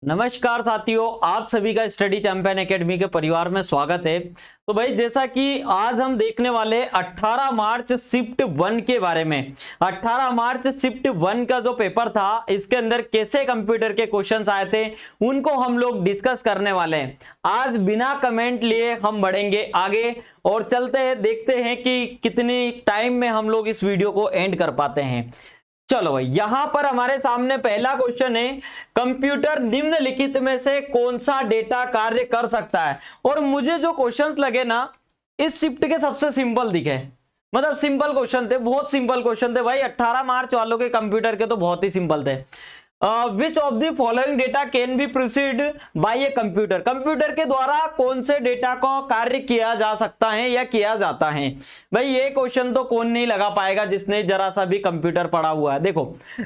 नमस्कार साथियों, आप सभी का स्टडी चैंपियन एकेडमी के परिवार में स्वागत है। तो भाई जैसा कि आज हम देखने वाले 18 मार्च शिफ्ट 1 के बारे में। 18 मार्च शिफ्ट 1 का जो पेपर था, इसके अंदर कैसे कंप्यूटर के क्वेश्चंस आए थे उनको हम लोग डिस्कस करने वाले हैं। आज बिना कमेंट लिए हम बढ़ेंगे आगे और चलते हैं, देखते हैं कि कितनी टाइम में हम लोग इस वीडियो को एंड कर पाते हैं। चलो भाई, यहां पर हमारे सामने पहला क्वेश्चन है, कंप्यूटर निम्नलिखित में से कौन सा डेटा कार्य कर सकता है। और मुझे जो क्वेश्चंस लगे ना, इस शिफ्ट के सबसे सिंपल दिखे। मतलब सिंपल क्वेश्चन थे, बहुत सिंपल क्वेश्चन थे भाई। 18 मार्च वालों के कंप्यूटर के तो बहुत ही सिंपल थे। विच of the following data can be proceed bye a computer. Computer के द्वारा कौन से डेटा को कार्य किया जा सकता है या किया जाता है। भाई ये क्वेश्चन तो कौन नहीं लगा पाएगा जिसने जरा सा भी कंप्यूटर पढ़ा हुआ है। देखो,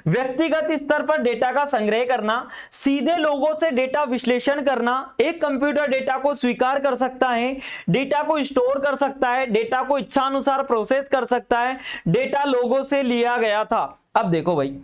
व्यक्तिगत स्तर पर डेटा का संग्रह करना, सीधे लोगों से डेटा विश्लेषण करना, एक कंप्यूटर डेटा को स्वीकार कर सकता है, डेटा को स्टोर कर सकता है, डेटा को इच्छानुसार प्रोसेस कर सकता है, डेटा लोगों से लिया गया था। अब देखो भाई,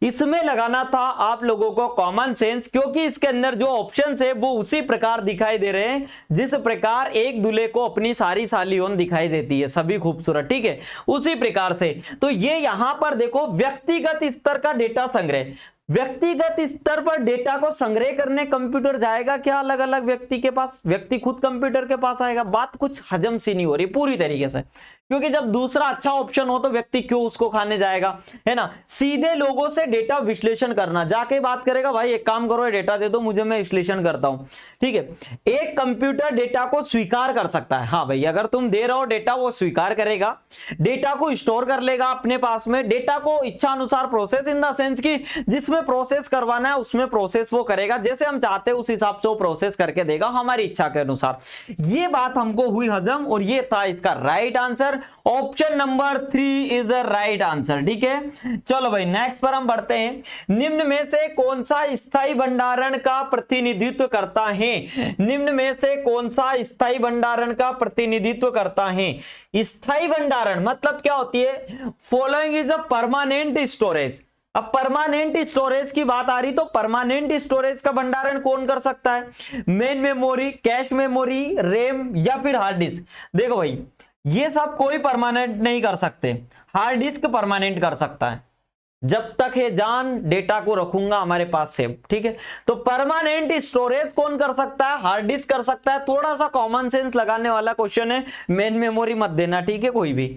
इसमें लगाना था आप लोगों को कॉमन सेंस, क्योंकि इसके अंदर जो ऑप्शंस है वो उसी प्रकार दिखाई दे रहे हैं जिस प्रकार एक दूल्हे को अपनी सारी सालियोन दिखाई देती है, सभी खूबसूरत, ठीक है, उसी प्रकार से। तो ये यहां पर देखो, व्यक्तिगत स्तर का डेटा संग्रह, व्यक्तिगत स्तर पर डेटा को संग्रह करने कंप्यूटर जाएगा क्या अलग अलग व्यक्ति के पास? व्यक्ति खुद कंप्यूटर के पास आएगा? बात कुछ हजम सी नहीं हो रही पूरी तरीके से, क्योंकि जब दूसरा अच्छा ऑप्शन हो तो व्यक्ति क्यों उसको खाने जाएगा, है ना। सीधे लोगों से डेटा विश्लेषण करना, जाके बात करेगा, भाई एक काम करो, डेटा दे दो मुझे, मैं विश्लेषण करता हूं, ठीक है। एक कंप्यूटर डेटा को स्वीकार कर सकता है। हाँ भाई, अगर तुम दे रहे हो डेटा, वो स्वीकार करेगा, डेटा को स्टोर कर लेगा अपने पास में, डेटा को इच्छा अनुसार प्रोसेस इन द सेंस की जिसमें प्रोसेस करवाना है उसमें प्रोसेस वो करेगा, जैसे हम चाहते हैं उस हिसाब से वो प्रोसेस करके देगा हमारी इच्छा के अनुसार। ये बात हमको हुई हजम और ये था इसका right answer. Option number 3 is the right answer, ठीक है। चलो भाई, नेक्स्ट पर हम बढ़ते हैं। निम्न में से कौन सा स्थायी भंडारण का प्रतिनिधित्व करता है? निम्न में से कौन सा स्थायी भंडारण का प्रतिनिधित्व करता है? स्थायी भंडारण मतलब क्या होती है? Following is a permanent storage. अब परमानेंट स्टोरेज की बात आ रही, तो परमानेंट स्टोरेज का भंडारण कौन कर सकता है? Main memory, cache memory, RAM या फिर हार्ड डिस्क। देखो भाई, ये सब कोई परमानेंट नहीं कर सकते। हार्ड डिस्क परमानेंट कर सकता है, जब तक है जान डेटा को रखूंगा हमारे पास सेव, ठीक है। तो परमानेंट स्टोरेज कौन कर सकता है? हार्ड डिस्क कर सकता है। थोड़ा सा कॉमन सेंस लगाने वाला क्वेश्चन है, मेन मेमोरी मत देना, ठीक है, कोई भी।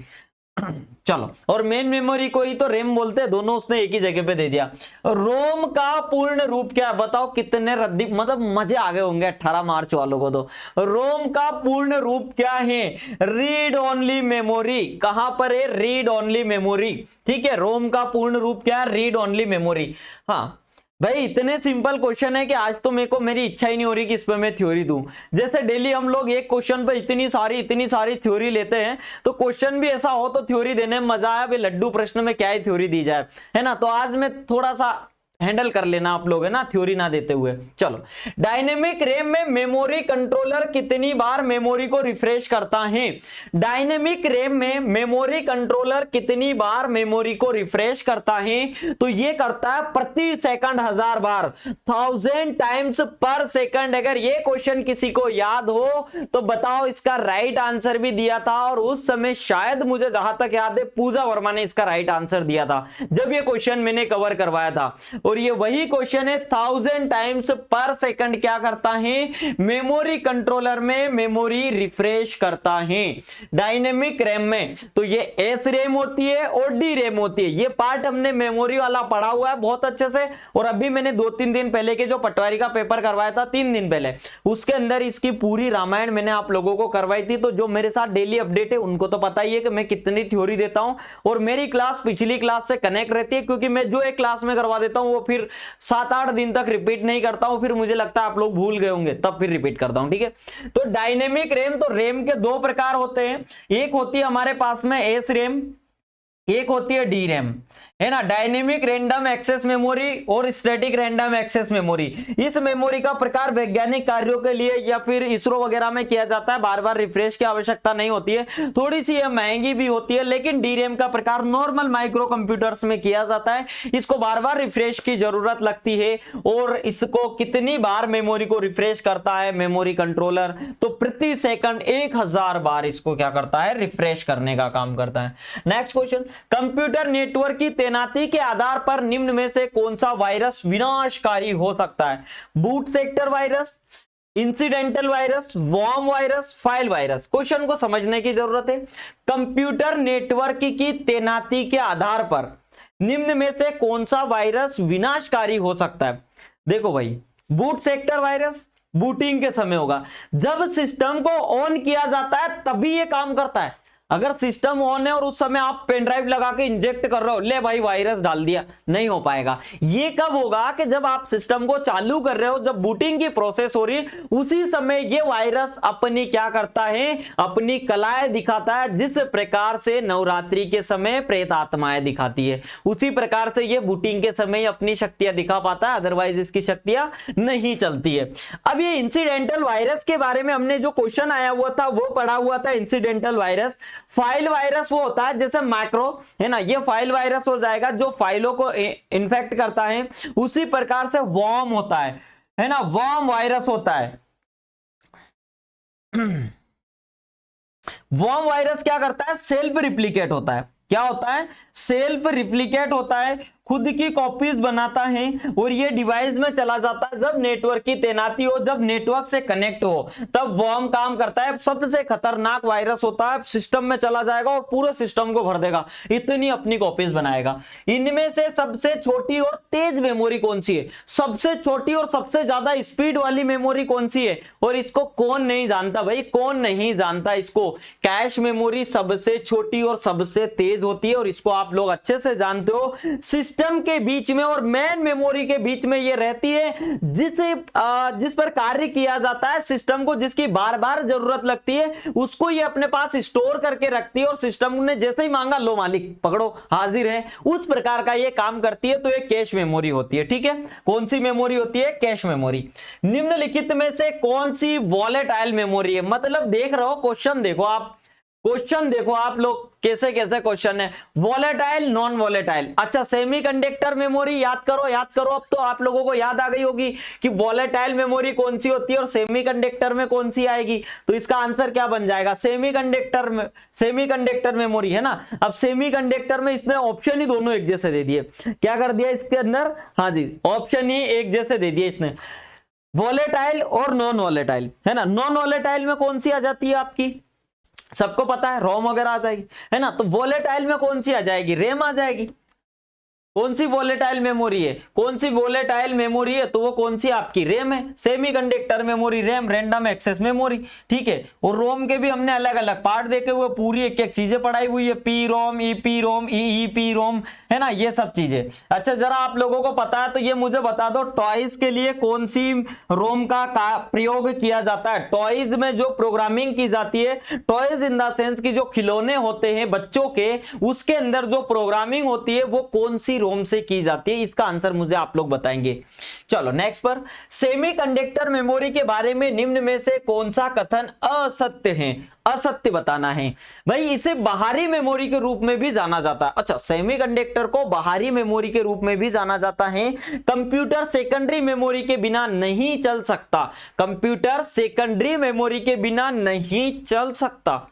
चलो, और मेन मेमोरी को ही तो रैम बोलते हैं, दोनों उसने एक ही जगह पे दे दिया। रोम का पूर्ण रूप क्या है? बताओ कितने रद्दी, मतलब मजे आ गए होंगे 18 मार्च वालों को तो। रोम का पूर्ण रूप क्या है? Read only memory. कहां पर है? रीड ओनली मेमोरी, ठीक है। रोम का पूर्ण रूप क्या है? Read only memory. हाँ भाई, इतने सिंपल क्वेश्चन है कि आज तो मेरे को, मेरी इच्छा ही नहीं हो रही कि इस पे मैं थ्योरी दूं। जैसे डेली हम लोग एक क्वेश्चन पे इतनी सारी थ्योरी लेते हैं, तो क्वेश्चन भी ऐसा हो तो थ्योरी देने में मजा आया। भाई लड्डू प्रश्न में क्या ही थ्योरी दी जाए, है ना। तो आज मैं थोड़ा सा हैंडल कर लेना आप लोग, है ना, थ्योरी ना देते हुए। चलो, डायनेमिक रैम में मेमोरी कंट्रोलर कितनी बार मेमोरी को रिफ्रेश करता है? डायनेमिक रैम में मेमोरी कंट्रोलर कितनी बार मेमोरी को रिफ्रेश करता है? तो ये करता है प्रति सेकंड 1000 बार, 1000 टाइम्स पर सेकंड। अगर ये क्वेश्चन किसी को याद हो तो बताओ, इसका राइट आंसर भी दिया था और उस समय शायद, मुझे जहां तक याद है, पूजा वर्मा ने इसका राइट आंसर दिया था जब ये क्वेश्चन मैंने कवर करवाया था। और ये वही क्वेश्चन है, 1000 टाइम्स पर सेकंड क्या करता है? मेमोरी कंट्रोलर में मेमोरी रिफ्रेश करता है डायनेमिक रैम में। तो ये एस रैम होती है और डी रैम होती है। ये पार्ट हमने मेमोरी वाला पढ़ा हुआ है बहुत अच्छे से, और अभी मैंने 2-3 दिन पहले के जो पटवारी का पेपर करवाया था, 3 दिन पहले, उसके अंदर इसकी पूरी रामायण मैंने आप लोगों को करवाई थी। तो जो मेरे साथ डेली अपडेट है उनको तो पता ही है कि मैं कितनी थ्योरी देता हूं, और मेरी क्लास पिछली क्लास से कनेक्ट रहती है, क्योंकि मैं जो एक क्लास में करवा देता हूं वो फिर 7-8 दिन तक रिपीट नहीं करता हूं। फिर मुझे लगता है आप लोग भूल गए होंगे, तब फिर रिपीट करता हूं, ठीक है। तो डायनेमिक रैम, तो रैम के 2 प्रकार होते हैं। एक होती है हमारे पास में एस रैम, एक होती है डी रैम। है ना, डायनेमिक रैंडम एक्सेस मेमोरी और स्टैटिक रैंडम एक्सेस मेमोरी। इस मेमोरी का प्रकार वैज्ञानिक कार्यों के लिए या फिर इसरो वगैरह में किया जाता है, बार बार रिफ्रेश की आवश्यकता नहीं होती है, थोड़ी सी ये महंगी भी होती है, लेकिन डीरैम का प्रकार नॉर्मल माइक्रो कंप्यूटर्स में किया जाता है, इसको बार बार रिफ्रेश की जरूरत लगती है। और इसको कितनी बार मेमोरी को रिफ्रेश करता है मेमोरी कंट्रोलर, तो प्रति सेकंड 1000 बार इसको क्या करता है, रिफ्रेश करने का काम करता है। नेक्स्ट क्वेश्चन, कंप्यूटर नेटवर्क की तैनाती के आधार पर निम्न में से कौन सा वायरस विनाशकारी हो सकता है? Boot sector virus, incidental virus, worm virus, file virus. Question को समझने की जरूरत है। कंप्यूटर नेटवर्क की तैनाती के आधार पर निम्न में से कौन सा वायरस विनाशकारी हो सकता है? देखो भाई, बूट सेक्टर वायरस बूटिंग के समय होगा, जब सिस्टम को ऑन किया जाता है तभी ये काम करता है। अगर सिस्टम ऑन है और उस समय आप पेन ड्राइव लगा के इंजेक्ट कर रहे हो, ले भाई वायरस डाल दिया, नहीं हो पाएगा। ये कब होगा कि जब आप सिस्टम को चालू कर रहे हो, जब बूटिंग की प्रोसेस हो रही है, उसी समय ये वायरस अपनी क्या करता है, अपनी कलाएं दिखाता है। जिस प्रकार से नवरात्रि के समय प्रेत आत्माएं दिखाती है, उसी प्रकार से ये बूटिंग के समय अपनी शक्तियां दिखा पाता है, अदरवाइज इसकी शक्तियां नहीं चलती है। अब ये इंसिडेंटल वायरस के बारे में हमने जो क्वेश्चन आया हुआ था वो पढ़ा हुआ था, इंसिडेंटल वायरस। फाइल वायरस वो होता है जैसे मैक्रो है ना, ये फाइल वायरस हो जाएगा जो फाइलों को इन्फेक्ट करता है। उसी प्रकार से वॉर्म होता है ना, वॉर्म वायरस होता है। वॉर्म वायरस क्या करता है, सेल्फ रिप्लिकेट होता है। क्या होता है, सेल्फ रिप्लिकेट होता है, खुद की कॉपीज बनाता है और ये डिवाइस में चला जाता है। जब नेटवर्क की तैनाती हो, जब नेटवर्क से कनेक्ट हो, तब वॉर्म काम करता है। सबसे खतरनाक वायरस होता है, सिस्टम में चला जाएगा और पूरे सिस्टम को भर देगा, इतनी अपनी कॉपीज बनाएगा। इनमें से सबसे छोटी और तेज मेमोरी कौन सी है? सबसे छोटी और सबसे ज्यादा स्पीड वाली मेमोरी कौन सी है? और इसको कौन नहीं जानता भाई, कौन नहीं जानता इसको? कैश मेमोरी सबसे छोटी और सबसे तेज होती है और इसको आप लोग अच्छे से जानते हो। सिस्टम के बीच में और मेन मेमोरी के बीच में ये रहती है, जिस पर कार्य किया जाता है, सिस्टम को जिसकी बार बार जरूरत लगती है उसको ये अपने पास स्टोर करके रखती है और सिस्टम ने जैसे ही मांगा, लो मालिक पकड़ो हाजिर है, उस प्रकार का ये काम करती है। तो ये कैश मेमोरी होती है। ठीक है, कौन सी मेमोरी होती है? Cache memory. निम्नलिखित में से कौन सी वॉलेटाइल मेमोरी है? मतलब देख रहे हो क्वेश्चन, देखो आप क्वेश्चन देखो आप लोग कैसे कैसे क्वेश्चन है। Volatile, non volatile. अच्छा, सेमीकंडक्टर मेमोरी याद करो, याद करो। अब तो आप लोगों को याद आ गई होगी कि वॉलेटाइल मेमोरी कौन सी होती है और सेमीकंडक्टर में कौन सी आएगी। तो इसका आंसर क्या बन जाएगा? सेमीकंडक्टर में, सेमीकंडक्टर मेमोरी है ना। अब सेमीकंडक्टर में इसने ऑप्शन ही दोनों एक जैसे दे दिए। क्या कर दिया इसके अंदर? हाँ जी, ऑप्शन ही एक जैसे दे दिए इसने, वॉलेटाइल और नॉन वॉलेटाइल, है ना। नॉन वॉलेटाइल में कौन सी आ जाती है आपकी? सबको पता है, रोम वगैरह आ जाएगी, है ना। तो वॉलेटाइल में कौन सी आ जाएगी? रैम आ जाएगी। कौन सी वॉलेटाइल मेमोरी है? कौन सी वॉलेटाइल मेमोरी है? तो वो कौन सी आपकी? रैम है। Semiconductor memory, RAM, random access memory. ठीक है, और रोम के भी हमने अलग अलग पार्ट देखे हुए, पूरी एक एक चीजें पढ़ाई हुई है, पी रोम, ईपी रोम, ईईपी रोम, है ना, ये सब चीजें। अच्छा, जरा आप लोगों को पता है तो ये मुझे बता दो, टॉयज के लिए कौन सी रोम का प्रयोग किया जाता है? टॉयज में जो प्रोग्रामिंग की जाती है, टॉयज इन द सेंस की जो खिलौने होते हैं बच्चों के, उसके अंदर जो प्रोग्रामिंग होती है वो कौन सी रोम से की जाती है? इसका आंसर मुझे आप लोग बताएंगे। चलो नेक्स्ट पर, सेमीकंडक्टर मेमोरी के बारे में निम्न में से कौन सा कथन असत्य है? असत्य बताना है भाई। इसे बाहरी मेमोरी के रूप में भी जाना जाता है। अच्छा, सेमीकंडक्टर को बाहरी मेमोरी के रूप में भी जाना जाता है। कंप्यूटर सेकेंडरी मेमोरी के बिना नहीं चल सकता। कंप्यूटर सेकेंडरी मेमोरी के बिना नहीं चल सकता।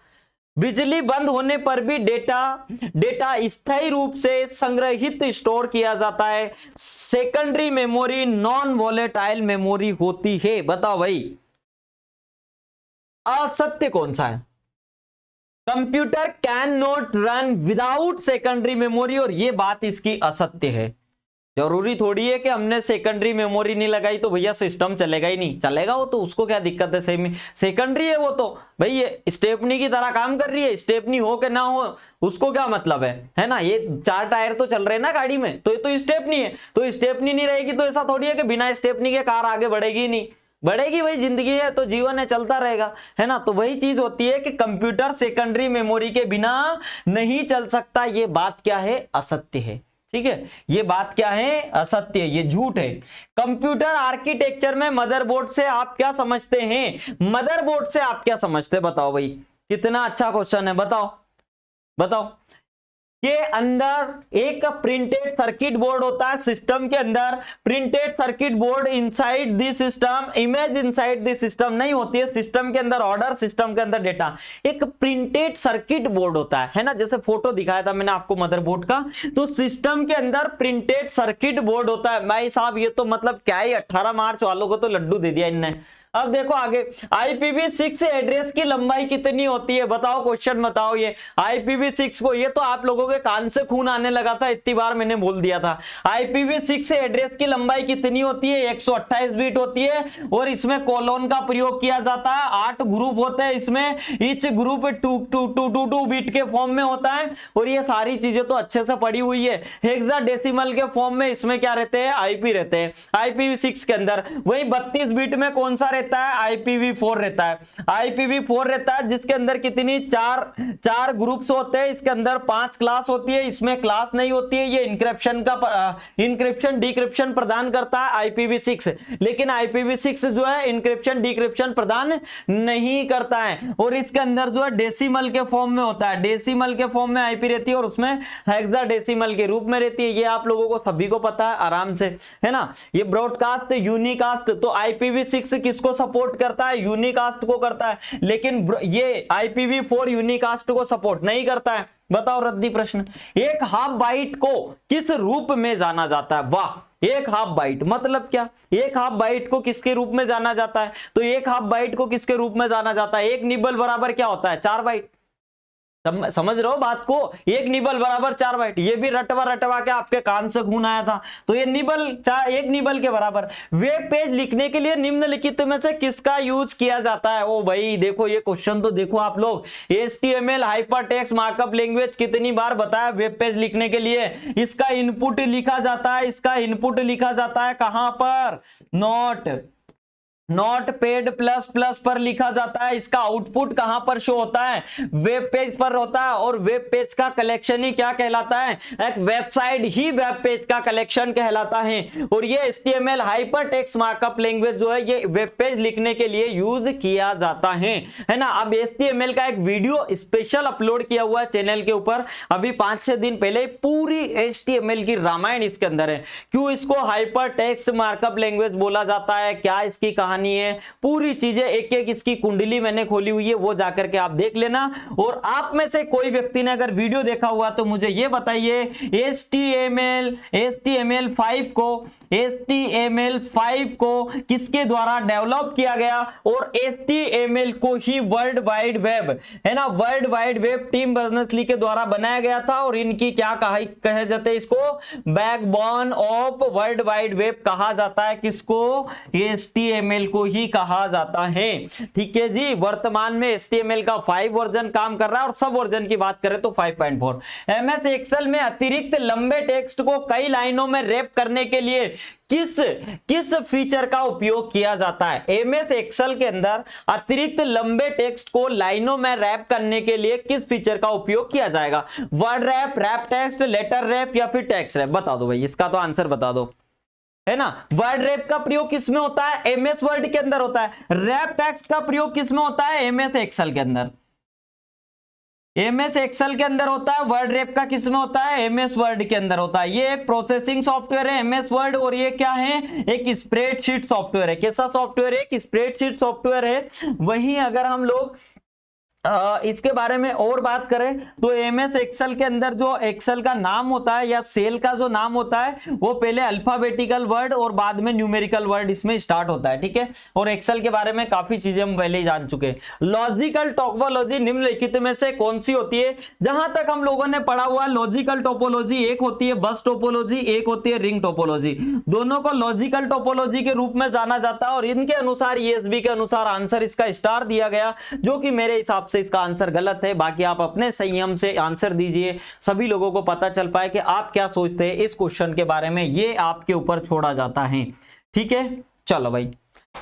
बिजली बंद होने पर भी डेटा स्थायी रूप से संग्रहित स्टोर किया जाता है। Secondary memory non volatile memory होती है। बताओ भाई, असत्य कौन सा है? Computer can not run without secondary memory, और यह बात इसकी असत्य है। जरूरी थोड़ी है कि हमने सेकेंडरी मेमोरी नहीं लगाई तो भैया सिस्टम चलेगा ही नहीं, चलेगा वो तो, उसको क्या दिक्कत है? सेकेंडरी है वो तो भाई, ये स्टेपनी की तरह काम कर रही है, स्टेपनी हो के ना हो उसको क्या मतलब है ना। ये 4 टायर तो चल रहे हैं ना गाड़ी में, तो ये तो स्टेपनी है, तो स्टेपनी नहीं रहेगी तो ऐसा थोड़ी है कि बिना स्टेपनी के कार आगे बढ़ेगी नहीं, बढ़ेगी भाई। जिंदगी है तो जीवन है, चलता रहेगा, है ना। तो वही चीज होती है कि कंप्यूटर सेकेंडरी मेमोरी के बिना नहीं चल सकता, ये बात क्या है? असत्य है। ठीक है, ये बात क्या है, असत्य, ये झूठ है। कंप्यूटर आर्किटेक्चर में मदरबोर्ड से आप क्या समझते हैं, मदरबोर्ड से आप क्या समझते हैं, बताओ भाई, कितना अच्छा क्वेश्चन है, बताओ बताओ। के अंदर एक प्रिंटेड सर्किट बोर्ड होता है, सिस्टम के अंदर printed circuit board inside the system, image inside the system नहीं होती है, सिस्टम के अंदर ऑर्डर, सिस्टम के अंदर डेटा, एक प्रिंटेड सर्किट बोर्ड होता है ना, जैसे फोटो दिखाया था मैंने आपको मदरबोर्ड का, तो सिस्टम के अंदर प्रिंटेड सर्किट बोर्ड होता है। भाई साहब ये तो मतलब क्या ही 18 मार्च वालों को तो लड्डू दे दिया इनने। अब देखो आगे, IPv6 एड्रेस की लंबाई कितनी होती है, बताओ क्वेश्चन बताओ। ये IPv6 को, ये तो आप लोगों के कान से खून आने लगा था, इतनी बार मैंने बोल दिया था। IPv6 एड्रेस की लंबाई कितनी होती है, 128 बिट होती है, और इसमें कोलोन का प्रयोग किया जाता है। 8 ग्रुप होते हैं इसमें, ईच ग्रुप 2 बिट के फॉर्म में होता है, और ये सारी चीजें तो अच्छे से पड़ी हुई है। हेक्साडेसिमल के फॉर्म में इसमें क्या रहते हैं, IP रहते हैं IPv6 के अंदर। वही 32 बिट में कौन सा रहता है, IPv4 रहता है। IPv4 रहता है जिसके अंदर कितनी चार ग्रुप्स होते हैं, इसके अंदर 5 क्लास होती है, इसमें क्लास नहीं होती है। ये इंक्रिप्शन डिक्रिप्शन प्रदान करता है IPv6, लेकिन IPv6 जो है इंक्रिप्शन डिक्रिप्शन प्रदान नहीं करता है। और इसके अंदर जो है डेसिमल के फॉर्म में होता है, डेसिमल के फॉर्म में IP रहती है, और उसमें हेक्साडेसिमल के रूप में रहती है। ये आप लोगों को सभी को पता है आराम से, है ना। ये ब्रॉडकास्ट यूनिकास्ट, तो IPv6 किसको सपोर्ट करता है, यूनिकास्ट को करता है, लेकिन ये IPv4 यूनिकास्ट को सपोर्ट नहीं करता है। बताओ रद्दी प्रश्न, एक हाफ बाइट को किस रूप में जाना जाता है, वाह, एक हाफ बाइट मतलब क्या, एक हाफ बाइट को किसके रूप में जाना जाता है, तो एक हाफ बाइट को किसके रूप में जाना जाता है, एक निबल बराबर क्या होता है, 4 बाइट। समझ रहे हो बात को, एक निबल बराबर 4 बाइट। ये भी रटवा के आपके कान से खून आया था, तो ये एक निबल के बराबर। वेब पेज लिखने के लिए निम्नलिखित में से किसका यूज किया जाता है, ओ भाई देखो ये क्वेश्चन तो देखो आप लोग, HTML हाइपरटेक्स्ट मार्कअप लैंग्वेज कितनी बार बताया वेब पेज लिखने के लिए। इसका इनपुट लिखा जाता है, इसका इनपुट लिखा जाता है कहां पर, नॉट पेड प्लस प्लस पर लिखा जाता है। इसका आउटपुट कहां पर शो होता है, वेब पेज पर होता है। और वेब पेज का कलेक्शन ही क्या कहलाता है, एक वेबसाइट ही वेब पेज का कलेक्शन कहलाता है। और ये HTML हाइपरटेक्स्ट मार्कअप लैंग्वेज जो है ये वेब पेज लिखने के लिए यूज किया जाता है ना। अब HTML का एक वीडियो स्पेशल अपलोड किया हुआ है चैनल के ऊपर, अभी 5-6 दिन पहले, पूरी HTML की रामायण इसके अंदर है। क्यों इसको हाइपरटेक्स्ट मार्कअप लैंग्वेज बोला जाता है, क्या इसकी कहानी है, पूरी चीजें एक एक इसकी कुंडली मैंने खोली हुई है, वो जाकर के आप देख लेना। और आप में से कोई व्यक्ति ने अगर वीडियो देखा हुआ तो मुझे ये बताइए, HTML5 को किसके द्वारा डेवलप किया गया, और HTML को ही वर्ल्ड वाइड वेब, है ना, world wide web Tim Berners Lee के द्वारा बनाया गया था। और इनकी क्या कहे जाते हैं, इसको backbone of world wide web कहा जाता है, किसको, HTML को ही कहा जाता है। ठीक है जी, वर्तमान में HTML का 5 वर्जन काम कर रहा है, और सब वर्जन की बात करें तो 5.4। MS एक्सेल में अतिरिक्त लंबे टेक्स्ट को कई लाइनों में रैप करने के लिए किस फीचर का उपयोग किया जाता है। MS एक्सेल के अंदर अतिरिक्त लंबे टेक्स्ट को लाइनों में रैप करने के लिए किस फीचर का उपयोग किया जाएगा, word wrap, wrap text, letter wrap, या फिर टेक्स्ट रैप, बता दो भाई, इसका तो आंसर बता दो, है ना। वर्ड रैप का प्रयोग किसमें होता है, MS वर्ड के अंदर होता है। रैप टेक्स्ट का प्रयोग किसमें होता है, MS एक्सेल के अंदर, MS एक्सेल के अंदर होता है। वर्ड रैप का किसमें होता है, MS वर्ड के अंदर होता है। ये एक प्रोसेसिंग सॉफ्टवेयर है MS वर्ड, और ये क्या है, एक स्प्रेडशीट सॉफ्टवेयर है। कैसा सॉफ्टवेयर है, एक स्प्रेडशीट सॉफ्टवेयर है। वहीं अगर हम लोग इसके बारे में और बात करें तो MS एक्सेल के अंदर जो एक्सेल का नाम होता है, या सेल का जो नाम होता है, वो पहले अल्फाबेटिकल वर्ड और बाद में न्यूमेरिकल वर्ड इसमें स्टार्ट होता है। ठीक है, और एक्सेल के बारे में काफी चीजें हम पहले ही जान चुके हैं। लॉजिकल टोपोलॉजी निम्नलिखित में से कौन सी होती है, जहां तक हम लोगों ने पढ़ा हुआ लॉजिकल टोपोलॉजी, एक होती है बस टोपोलॉजी, एक होती है रिंग टोपोलॉजी। दोनों को लॉजिकल टोपोलॉजी के रूप में जाना जाता है, और इनके अनुसार ESB के अनुसार आंसर इसका स्टार दिया गया, जो कि मेरे हिसाब से इसका आंसर गलत है। बाकी आप अपने संयम से आंसर दीजिए, सभी लोगों को पता चल पाए कि आप क्या सोचते हैं इस क्वेश्चन के बारे में, ये आपके ऊपर छोड़ा जाता है। ठीक है, चलो भाई,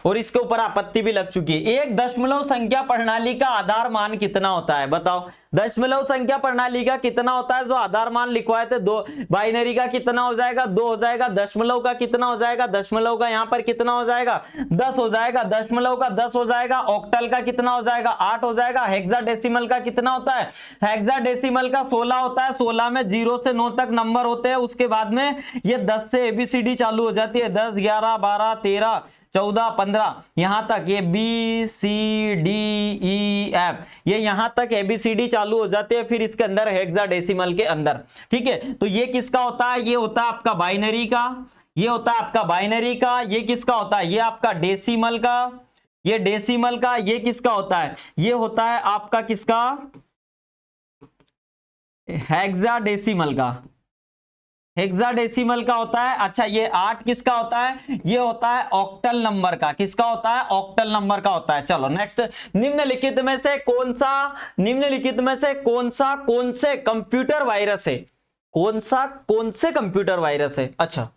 और इसके ऊपर आपत्ति भी लग चुकी है। एक दशमलव संख्या प्रणाली का आधार मान कितना होता है, बताओ। दशमलव संख्या प्रणाली का कितना होता है, जो आधार मान लिखवाए थे दो, बाइनरी का कितना हो जाएगा 2 हो जाएगा, दशमलव का कितना हो जाएगा, दशमलव का यहां पर कितना हो जाएगा 10 हो जाएगा, दशमलव का 10 हो जाएगा, ऑक्टल का कितना हो जाएगा 8 हो जाएगा, हेक्साडेसिमल का कितना होता है, हेक्साडेसिमल का 16 होता है, 16 में 0 से 9 तक नंबर होते हैं, उसके बाद में ये 10 से एबीसीडी चालू हो जाती है, 10 11 12 13 14 15 यहां तक, ये B C D E F, ये यहां तक एबीसीडी चालू हो जाते हैं, फिर इसके अंदर हेक्साडेसिमल के अंदर। ठीक है, तो ये किसका होता है, ये होता है आपका बाइनरी का, ये होता है आपका बाइनरी का, ये किसका होता है, ये आपका डेसिमल का, ये डेसिमल का, ये किसका होता है, ये होता है आपका किसका, हेक्साडेसिमल का, हेक्साडेसिमल का होता है। अच्छा, ये 8 किसका होता है, ये होता है ऑक्टल नंबर का, किसका होता है, ऑक्टल नंबर का होता है। चलो नेक्स्ट, निम्नलिखित में से कौन सा, निम्नलिखित में से कौन से कंप्यूटर वायरस है, कौन से कंप्यूटर वायरस है। अच्छा,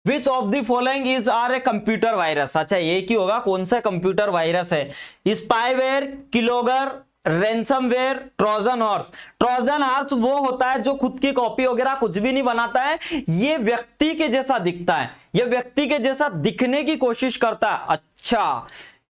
which of the following is are a computer virus. अच्छा, ये की होगा, कौन सा कंप्यूटर वायरस है, spyware, keylogger, ransomware, Trojan horse. Trojan horse वो होता है जो खुद की कॉपी वगैरह कुछ भी नहीं बनाता है, ये व्यक्ति के जैसा दिखता है, ये व्यक्ति के जैसा दिखने की कोशिश करता है। अच्छा,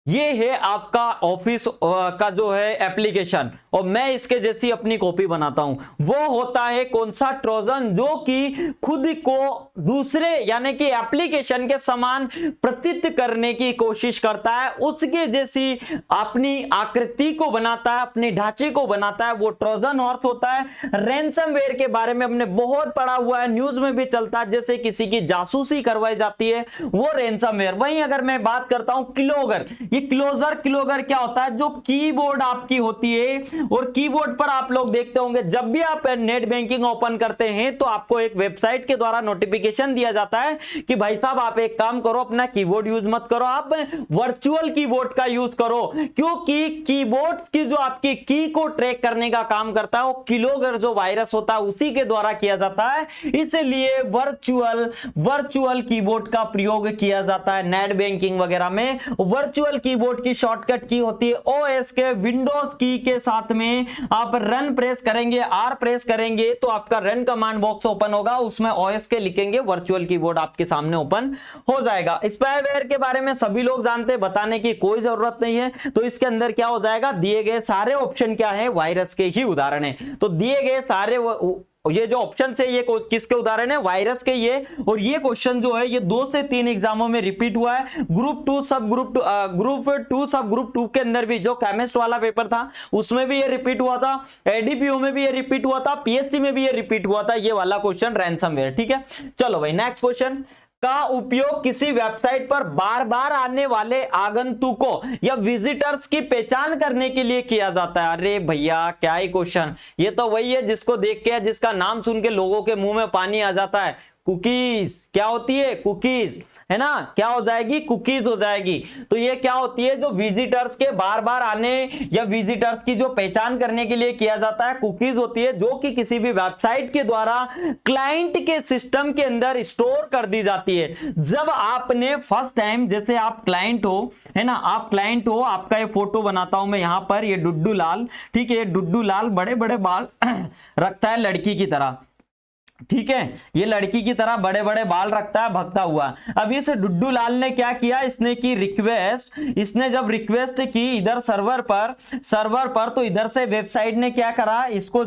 ये है आपका ऑफिस का जो है एप्लीकेशन, और मैं इसके जैसी अपनी कॉपी बनाता हूं, वो होता है कौन सा, ट्रोजन, जो कि खुद को दूसरे यानी कि एप्लीकेशन के समान प्रतीत करने की कोशिश करता है, उसके जैसी अपनी आकृति को बनाता है, अपनी ढांचे को बनाता है, वो ट्रोजन हॉर्स होता है। रैंसमवेयर के बारे में हमने बहुत पढ़ा हुआ है, न्यूज में भी चलता है, जैसे किसी की जासूसी करवाई जाती है, वो रैंसमवेयर। वहीं अगर मैं बात करता हूं किलोगर, क्लोजर, किलोगर क्या होता है, जो कीबोर्ड आपकी होती है, और कीबोर्ड पर आप लोग देखते होंगे जब भी आप नेट बैंकिंग ओपन करते हैं तो आपको एक वेबसाइट के द्वारा नोटिफिकेशन दिया जाता है कि भाई साहब आप एक काम करो, अपना कीबोर्ड यूज मत करो, आप वर्चुअल कीबोर्ड का यूज करो, क्योंकि कीबोर्ड की जो आपकी की को ट्रैक करने का काम करता है वो किलोगर जो वायरस होता है उसी के द्वारा किया जाता है, इसलिए वर्चुअल कीबोर्ड का प्रयोग किया जाता है नेट बैंकिंग वगैरह में। वर्चुअल कीबोर्ड की शॉर्टकट की होती है ओएस के विंडोज की के साथ में आप रन प्रेस करेंगे, आर प्रेस करेंगे तो आपका रन कमांड बॉक्स ओपन होगा, उसमें ओएस के लिखेंगे, वर्चुअल कीबोर्ड आपके सामने ओपन हो जाएगा। स्पाईवेयर के बारे में सभी लोग जानते हैं, बताने की कोई जरूरत नहीं है। तो इसके अंदर क्या हो जाएगा, दिए गए सारे ऑप्शन क्या है, वायरस के ही उदाहरण है। तो दिए गए सारे ये जो ऑप्शन है ये किसके उदाहरण है, वायरस के ये। और ये क्वेश्चन जो है ये 2 से 3 एग्जामों में रिपीट हुआ है। ग्रुप 2 सब ग्रुप 2 के अंदर भी जो केमिस्ट वाला पेपर था उसमें भी ये रिपीट हुआ था, एडीपीओ में भी ये रिपीट हुआ था, पीएससी में भी ये रिपीट हुआ था, ये वाला क्वेश्चन रैंसमवेयर। ठीक है, चलो भाई नेक्स्ट क्वेश्चन, का उपयोग किसी वेबसाइट पर बार बार आने वाले आगंतुकों या विजिटर्स की पहचान करने के लिए किया जाता है। अरे भैया क्या ही क्वेश्चन, ये तो वही है जिसको देख के, जिसका नाम सुन के लोगों के मुंह में पानी आ जाता है। कुकीज क्या होती है, कुकीज है ना, क्या हो जाएगी, कुकीज हो जाएगी। तो ये क्या होती है, जो विजिटर्स के बार बार आने या विजिटर्स की जो पहचान करने के लिए किया जाता है, कुकीज होती है, जो कि किसी भी वेबसाइट के द्वारा क्लाइंट के सिस्टम के अंदर स्टोर कर दी जाती है। जब आपने फर्स्ट टाइम, जैसे आप क्लाइंट हो है ना, आप क्लाइंट हो, आपका ये फोटो बनाता हूं मैं यहां पर, ये डुड्डू लाल, ठीक है, डुड्डू लाल बड़े बड़े बाल रखता है लड़की की तरह, ठीक है, ये लड़की की तरह बड़े बड़े बाल रखता है भगता हुआ। अब इस डुड्डू लाल ने क्या किया, इसने की रिक्वेस्ट, इसने जब रिक्वेस्ट की इधर सर्वर पर तो इधर से वेबसाइट ने क्या करा, इसको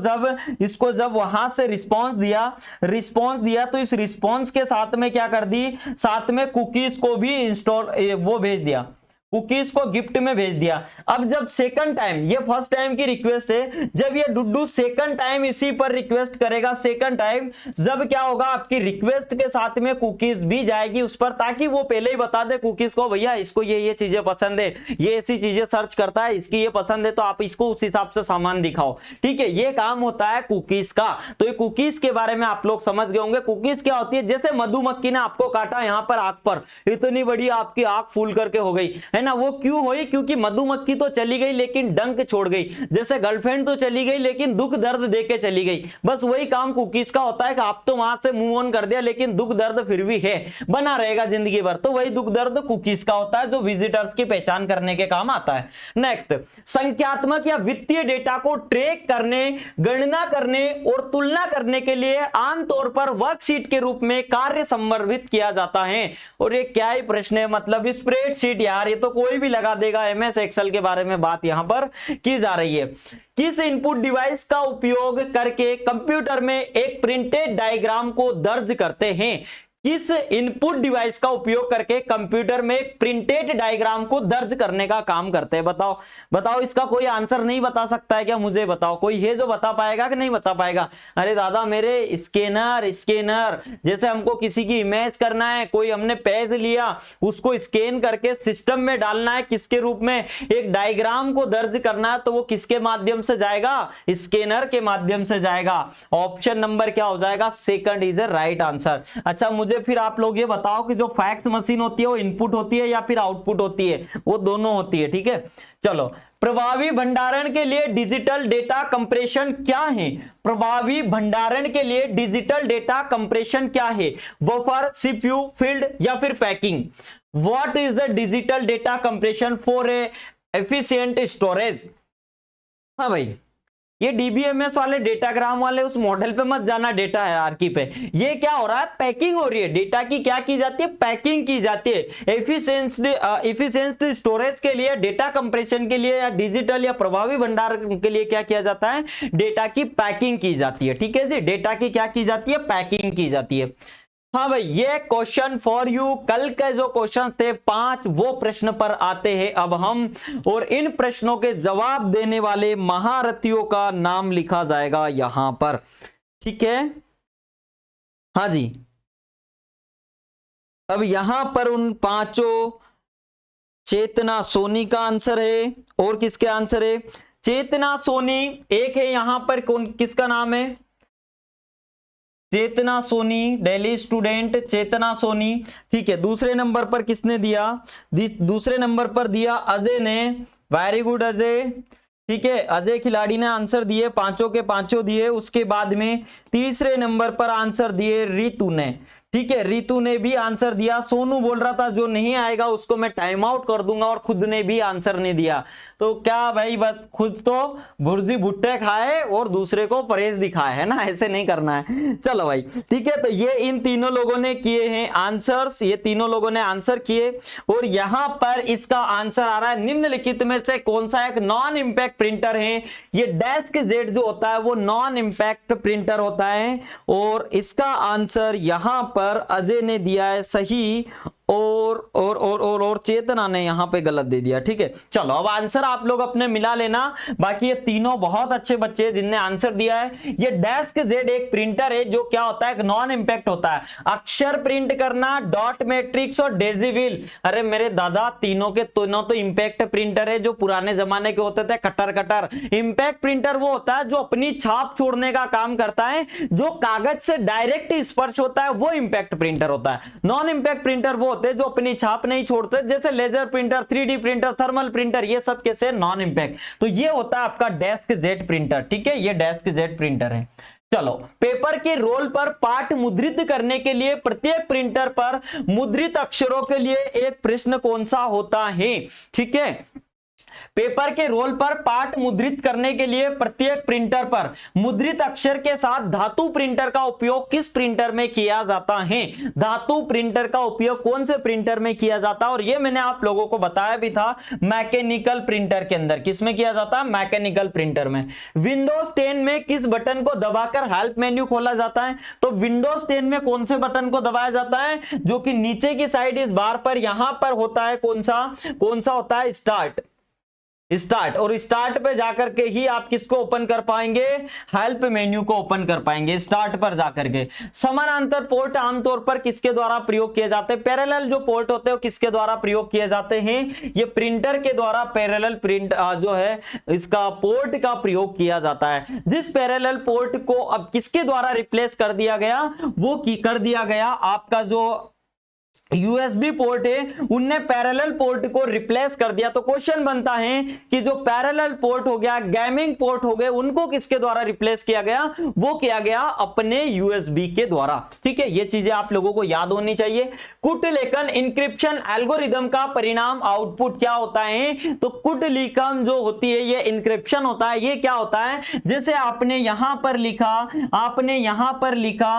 जब वहां से रिस्पांस दिया तो इस रिस्पांस के साथ में क्या कर दी, साथ में कुकीज को भी इंस्टॉल वो भेज दिया, कुकीज को गिफ्ट में भेज दिया। अब जब सेकंड टाइम, ये फर्स्ट टाइम की रिक्वेस्ट है, जब ये डुड्डू सेकंड टाइम इसी पर रिक्वेस्ट करेगा, सेकंड टाइम जब क्या होगा, आपकी रिक्वेस्ट के साथ में कुकीज भी जाएगी उस पर, ताकि वो पहले ही बता दे कुकीज को, भैया इसको ये चीजें पसंद है, ये ऐसी चीजें सर्च करता है, इसकी ये पसंद है, तो आप इसको उस हिसाब से सामान दिखाओ। ठीक है, ये काम होता है कुकीज का। तो ये कुकीज के बारे में आप लोग समझ गए होंगे। कुकीज क्या होती है, जैसे मधुमक्खी ने आपको काटा यहाँ पर आंख पर, इतनी बड़ी आपकी आंख फूल करके हो गई है है ना। वो क्यों हुई? क्योंकि मधुमक्खी तो चली गई लेकिन डंक छोड़ गई। जैसे गर्लफ्रेंड तो चली गई लेकिन दुख दर्द देके चली गई। बस वही काम कुकीज का होता है कि आप तो वहां से मूव ऑन कर दिया लेकिन दुख दर्द फिर भी है, बना रहेगा जिंदगी भर। तो वही दुख दर्द कुकीज का होता है जो विजिटर्स की पहचान करने के काम आता है। नेक्स्ट, संख्यात्मक या वित्तीय डेटा को ट्रैक करने, गणना करने और तुलना करने के लिए आमतौर पर वर्कशीट के रूप में कार्य संदर्भित किया जाता है। और ये क्या ही प्रश्न है, मतलब स्प्रेडशीट यार, ये तो कोई भी लगा देगा। एमएस एक्सेल के बारे में बात यहां पर की जा रही है। किस इनपुट डिवाइस का उपयोग करके कंप्यूटर में एक प्रिंटेड डायग्राम को दर्ज करते हैं? किस इनपुट डिवाइस का उपयोग करके कंप्यूटर में प्रिंटेड डायग्राम को दर्ज करने का काम करते हैं? बताओ बताओ, इसका कोई आंसर नहीं बता सकता है क्या? मुझे बताओ, कोई है जो बता पाएगा कि नहीं बता पाएगा? अरे दादा मेरे, स्कैनर जैसे हमको किसी की इमेज करना है, कोई हमने पेज लिया, उसको स्कैन करके सिस्टम में डालना है, किसके रूप में? एक डायग्राम को दर्ज करना है, तो वो किसके माध्यम से जाएगा? स्कैनर के माध्यम से जाएगा। ऑप्शन नंबर क्या हो जाएगा? Second is the right answer. अच्छा, मुझे फिर आप लोग ये बताओ कि जो फैक्स मशीन होती है वो इनपुट होती है या फिर आउटपुट होती है? वो दोनों होती है, ठीक है। चलो, प्रभावी भंडारण के लिए डिजिटल डेटा कंप्रेशन क्या है? प्रभावी भंडारण के लिए डिजिटल डेटा कंप्रेशन क्या है? बफर, सीपीयू, फील्ड या फिर packing? What is the digital data compression for a efficient storage? हाँ भाई, ये डीबीएमएस वाले डेटाग्राम वाले उस मॉडल पे मत जाना, डेटा हायरार्की पे। ये क्या हो रहा है? पैकिंग हो रही है। डेटा की क्या की जाती है? पैकिंग की जाती है। एफिशिएंट स्टोरेज के लिए, डेटा कंप्रेशन के लिए या डिजिटल या प्रभावी भंडार के लिए क्या किया जाता है? डेटा की पैकिंग की जाती है। ठीक है जी, डेटा की क्या की जाती है? पैकिंग की जाती है। हाँ भाई, ये क्वेश्चन फॉर यू। कल के जो क्वेश्चन थे 5, वो प्रश्न पर आते हैं अब हम, और इन प्रश्नों के जवाब देने वाले महारथियों का नाम लिखा जाएगा यहां पर, ठीक है। हाँ जी, अब यहां पर उन 5 चेतना सोनी का आंसर है। और किसके आंसर है? चेतना सोनी एक है यहां पर, कौन किसका नाम है? चेतना सोनी, दिल्ली स्टूडेंट चेतना सोनी, ठीक है। दूसरे नंबर पर किसने दिया? दूसरे नंबर पर दिया अजय ने। वेरी गुड अजय, ठीक है। अजय खिलाड़ी ने आंसर दिए, 5 के 5 दिए। उसके बाद में तीसरे नंबर पर आंसर दिए रितु ने, ठीक है। रितु ने भी आंसर दिया। सोनू बोल रहा था जो नहीं आएगा उसको मैं टाइम आउट कर दूंगा, और खुद ने भी आंसर नहीं दिया। तो क्या भाई, बस खुद तो भुर्जी भुट्टे खाए और दूसरे को परहेज दिखाए, है ना, ऐसे नहीं करना है। चलो भाई, ठीक है। तो ये इन तीनों लोगों ने किए हैं आंसर्स, ये तीनों लोगों ने आंसर किए। और यहां पर इसका आंसर आ रहा है निम्नलिखित में से कौन सा एक नॉन इंपैक्ट प्रिंटर है? ये डेस्क जेड जो होता है वो नॉन इंपैक्ट प्रिंटर होता है। और इसका आंसर यहां पर अजय ने दिया है सही, और चेतना ने यहां पे गलत दे दिया, ठीक है। चलो, अब आंसर आप लोग अपने मिला लेना। बाकी ये तीनों बहुत अच्छे बच्चे हैं जिनने आंसर दिया है। ये डेस्क जेड एक प्रिंटर है जो क्या होता है? एक नॉन इंपैक्ट होता है। अक्षर प्रिंट करना, डॉट मैट्रिक्स और डेजिविल। अरे मेरे दादा, तीनों के तीनों तो इंपैक्ट प्रिंटर है जो पुराने जमाने के होते थे, कटर। इंपैक्ट प्रिंटर वो होता है जो अपनी छाप छोड़ने का काम करता है, जो कागज से डायरेक्ट स्पर्श होता है, वो इंपैक्ट प्रिंटर होता है। नॉन इंपैक्ट प्रिंटर वो जो अपनी छाप नहीं छोड़ते, जैसे laser printer, 3D printer, thermal printer, ये सब कैसे? Non impact. तो ये होता है आपका डेस्क जेड प्रिंटर, ठीक है। ये डेस्क जेड प्रिंटर है। चलो, पेपर के रोल पर पाठ मुद्रित करने के लिए प्रत्येक प्रिंटर पर मुद्रित अक्षरों के लिए एक प्रश्न कौन सा होता है? ठीक है। पेपर के रोल पर पाठ मुद्रित करने के लिए प्रत्येक प्रिंटर पर मुद्रित अक्षर के साथ धातु प्रिंटर का उपयोग किस प्रिंटर में किया जाता है? धातु प्रिंटर का उपयोग कौन से प्रिंटर में किया जाता है? और ये मैंने आप लोगों को बताया भी था, मैकेनिकल प्रिंटर के अंदर। किसमें किया जाता है? मैकेनिकल प्रिंटर में। विंडोज 10 में किस बटन को दबाकर हेल्प मेन्यू खोला जाता है? तो विंडोज 10 में कौन से बटन को दबाया जाता है? जो कि नीचे की साइड इस बार पर यहां पर होता है, कौन सा होता है? स्टार्ट। और स्टार्ट पे जाकर के ही आप किसको ओपन कर पाएंगे? हेल्प मेन्यू को ओपन कर पाएंगे, स्टार्ट पर जाकर के। समानांतर पोर्ट आमतौर पर किसके द्वारा प्रयोग किए जाते हैं? पैरेलल जो पोर्ट होते हैं वो किसके द्वारा प्रयोग किए जाते हैं? ये प्रिंटर के द्वारा पैरेलल प्रिंट जो है इसका पोर्ट का प्रयोग किया जाता है। जिस पैरेलल पोर्ट को अब किसके द्वारा रिप्लेस कर दिया गया? वो कर दिया गया आपका जो यूएसबी पोर्ट है उनने पैरेलल पोर्ट को रिप्लेस कर दिया। तो क्वेश्चन बनता है कि जो पैरेलल पोर्ट हो गया, गेमिंग पोर्ट हो गए, उनको किसके द्वारा रिप्लेस किया गया? वो किया गया अपने यूएसबी के द्वारा। ठीक है, ये चीजें आप लोगों को याद होनी चाहिए। कुटलेकन इंक्रिप्शन एल्गोरिदम का परिणाम आउटपुट क्या होता है? तो कुटलेकन जो होती है ये इंक्रिप्शन होता है। ये क्या होता है? जैसे आपने यहां पर लिखा,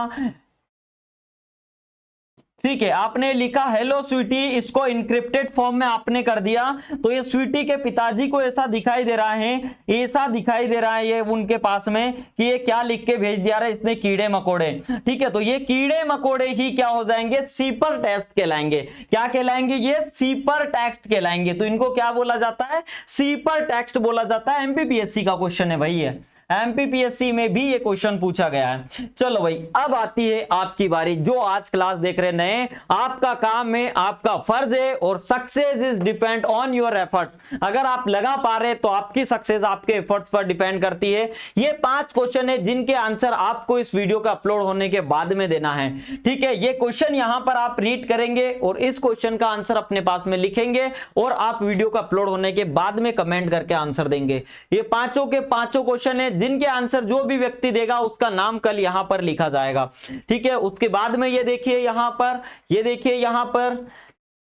ठीक है, आपने लिखा हेलो स्वीटी, इसको इंक्रिप्टेड फॉर्म में आपने कर दिया, तो ये स्वीटी के पिताजी को ऐसा दिखाई दे रहा है, ये उनके पास में कि ये क्या लिख के भेज दिया रहा है इसने, कीड़े मकोड़े। ठीक है, तो ये कीड़े मकोड़े ही क्या हो जाएंगे? सीपर टेक्स्ट कहलाएंगे। क्या कहलाएंगे? ये सीपर टेक्स्ट कहलाएंगे। तो इनको क्या बोला जाता है? सीपर टेक्स्ट बोला जाता है। एमपीपीएससी का क्वेश्चन है भाई, ये एमपीपीएससी में भी ये क्वेश्चन पूछा गया है। चलो भाई, अब आती है आपकी बारी। जो आज क्लास देख रहे नए, आपका काम है, आपका फर्ज है, और success is depend on your efforts. अगर आप लगा पा रहे तो आपकी सक्सेस आपके एफर्ट्स पर डिपेंड करती है। ये 5 क्वेश्चन है जिनके आंसर आपको इस वीडियो का अपलोड होने के बाद में देना है। ठीक है, ये क्वेश्चन यहां पर आप रीड करेंगे और इस क्वेश्चन का आंसर अपने पास में लिखेंगे और आप वीडियो का अपलोड होने के बाद में कमेंट करके आंसर देंगे। ये पांचों के पांचों क्वेश्चन है जिनके आंसर जो भी व्यक्ति देगा उसका नाम कल यहां पर लिखा जाएगा। ठीक है, उसके बाद में ये देखिए यहां पर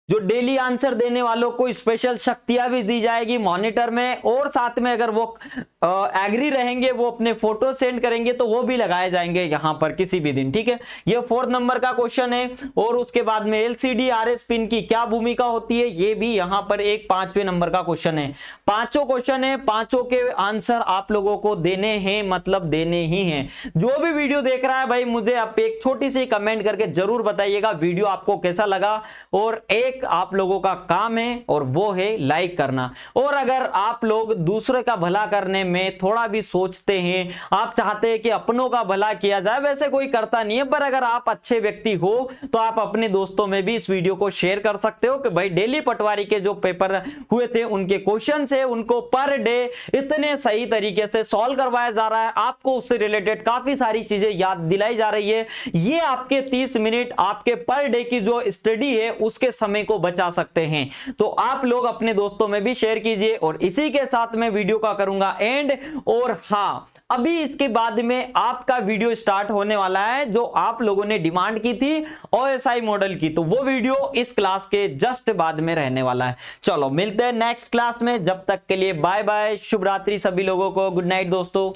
जो डेली आंसर देने वालों को स्पेशल शक्तियां भी दी जाएगी मॉनिटर में, और साथ में अगर वो एग्री रहेंगे, वो अपने फोटो सेंड करेंगे तो वो भी लगाए जाएंगे यहां पर किसी भी दिन। ठीक है, ये 4 नंबर का क्वेश्चन है। और उसके बाद में एलसीडी आरएस पिन की क्या भूमिका होती है, ये भी यहां पर एक 5वें नंबर का क्वेश्चन है। पांचों क्वेश्चन है, पांचों के आंसर आप लोगों को देने हैं, मतलब देने ही हैं। जो भी वीडियो देख रहा है भाई, मुझे आप एक छोटी सी कमेंट करके जरूर बताइएगा वीडियो आपको कैसा लगा। और एक आप लोगों का काम है और वो है लाइक करना। और अगर आप लोग दूसरे का भला करने में थोड़ा भी सोचते हैं, आप चाहते हैं कि अपनों का भला किया जाए, वैसे कोई करता नहीं है, पर अगर आप अच्छे व्यक्ति हो तो आप अपने दोस्तों में भी इस वीडियो को शेयर कर सकते हो कि भाई डेली पटवारी के जो पेपर हुए थे उनके क्वेश्चन से उनको पर डे इतने सही तरीके से सॉल्व करवाया जा रहा है, आपको उससे रिलेटेड काफी सारी चीजें याद दिलाई जा रही है। ये आपके 30 मिनट आपके पर डे की जो स्टडी है उसके समय को बचा सकते हैं। तो आप लोग अपने दोस्तों में भी शेयर कीजिए। और इसी के साथ मैं वीडियो का करूंगा एंड। और हाँ, अभी इसके बाद में आपका वीडियो स्टार्ट होने वाला है जो आप लोगों ने डिमांड की थी ओएसआई मॉडल की, तो वो वीडियो इस क्लास के जस्ट बाद में रहने वाला है। चलो मिलते हैं नेक्स्ट क्लास में, जब तक के लिए बाय बाय, शुभ रात्रि सभी लोगों को, गुड नाइट दोस्तों।